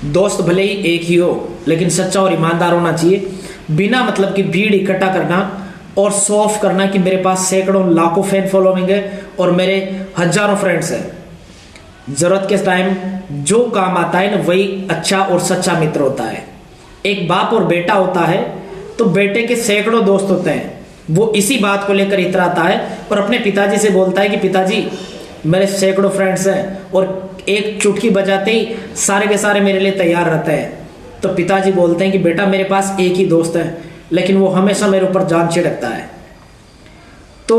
दोस्त भले ही एक ही हो लेकिन सच्चा और ईमानदार होना चाहिए। बिना मतलब की भीड़ इकट्ठा करना और शो ऑफ करना कि मेरे पास सैकड़ों लाखों फैन फॉलोइंग है और मेरे हजारों फ्रेंड्स हैं। जरूरत के टाइम जो काम आता है ना वही अच्छा और सच्चा मित्र होता है। एक बाप और बेटा होता है तो बेटे के सैकड़ों दोस्त होते हैं। वो इसी बात को लेकर इतराता है और अपने पिताजी से बोलता है कि पिताजी मेरे सैकड़ों फ्रेंड्स हैं और एक चुटकी बजाते ही सारे के सारे मेरे लिए तैयार रहते हैं। तो पिताजी बोलते हैं कि बेटा मेरे पास एक ही दोस्त है लेकिन वो हमेशा मेरे ऊपर जान छिड़कता है। तो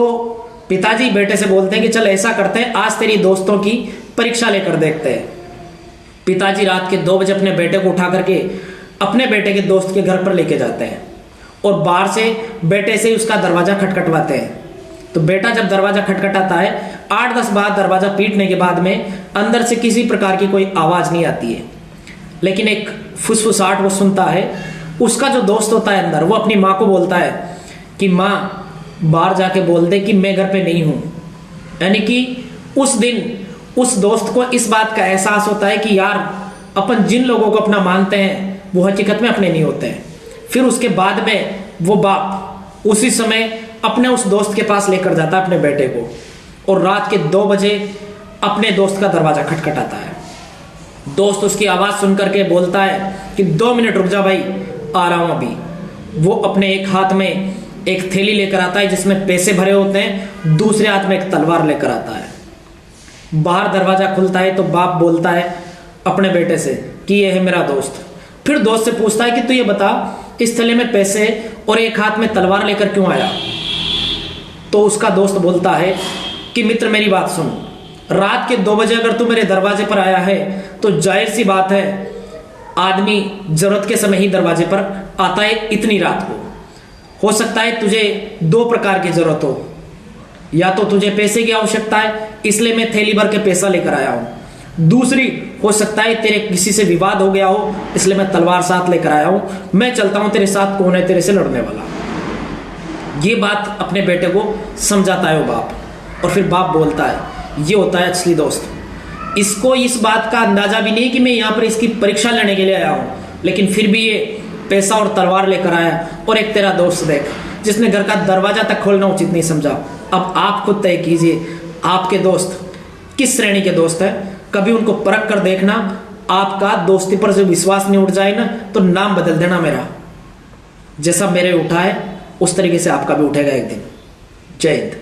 पिताजी बेटे से बोलते हैं कि चल ऐसा करते हैं, आज तेरी दोस्तों की परीक्षा लेकर देखते हैं। पिताजी रात के 2 बजे अपने बेटे को उठा करके अपने बेटे के दोस्त के घर पर लेके जाते हैं और बाहर से बेटे से उसका दरवाजा खटखटवाते हैं। तो बेटा जब दरवाजा खटखटाता है 8-10 बार दरवाजा पीटने के बाद में अंदर से किसी प्रकार की कोई आवाज नहीं आती है, लेकिन एक फुसफुसाहट वो सुनता है। उसका जो दोस्त होता है अंदर वो अपनी माँ को बोलता है कि माँ बाहर जाके बोल दे कि मैं घर पे नहीं हूं। यानी कि उस दिन उस दोस्त को इस बात का एहसास होता है कि यार अपन जिन लोगों को अपना मानते हैं वो हकीकत में अपने नहीं होते हैं। फिर उसके बाद में वो बाप उसी समय अपने उस दोस्त के पास लेकर जाता है अपने बेटे को और रात के 2 बजे अपने दोस्त का दरवाजा खटखटाता है। दोस्त उसकी आवाज सुन करके बोलता है कि 2 मिनट रुक जा भाई, आ रहा हूं अभी। वो अपने एक हाथ में एक थैली लेकर आता है जिसमें पैसे भरे होते हैं, दूसरे हाथ में एक तलवार लेकर आता है। बाहर दरवाजा खुलता है तो बाप बोलता है अपने बेटे से कि ये है मेरा दोस्त। फिर दोस्त से पूछता है कि तू ये बता इस थैले में पैसे और एक हाथ में तलवार लेकर क्यों आया। तो उसका दोस्त बोलता है कि मित्र मेरी बात सुन, रात के 2 बजे अगर तू मेरे दरवाजे पर आया है तो जाहिर सी बात है आदमी जरूरत के समय ही दरवाजे पर आता है इतनी रात को। हो सकता है तुझे 2 प्रकार की जरूरत हो, या तो तुझे पैसे की आवश्यकता है इसलिए मैं थैली भर के पैसा लेकर आया हूं, दूसरी हो सकता है तेरे किसी से विवाद हो गया हो इसलिए मैं तलवार साथ लेकर आया हूं, मैं चलता हूं तेरे साथ, कौन है तेरे से लड़ने वाला। ये बात अपने बेटे को समझाता है वो बाप और फिर बाप बोलता है ये होता है असली दोस्त। इसको इस बात का अंदाजा भी नहीं कि मैं यहाँ पर इसकी परीक्षा लेने के लिए आया हूँ, लेकिन फिर भी ये पैसा और तलवार लेकर आया। और एक तेरा दोस्त देख जिसने घर का दरवाजा तक खोलना उचित नहीं समझा। अब आप खुद तय कीजिए आपके दोस्त किस श्रेणी के दोस्त है, कभी उनको परख कर देखना। आपका दोस्ती पर जो विश्वास नहीं उठ जाए ना तो नाम बदल देना मेरा। जैसा मेरे उठा है उस तरीके से आपका भी उठेगा एक दिन। जय हिंद।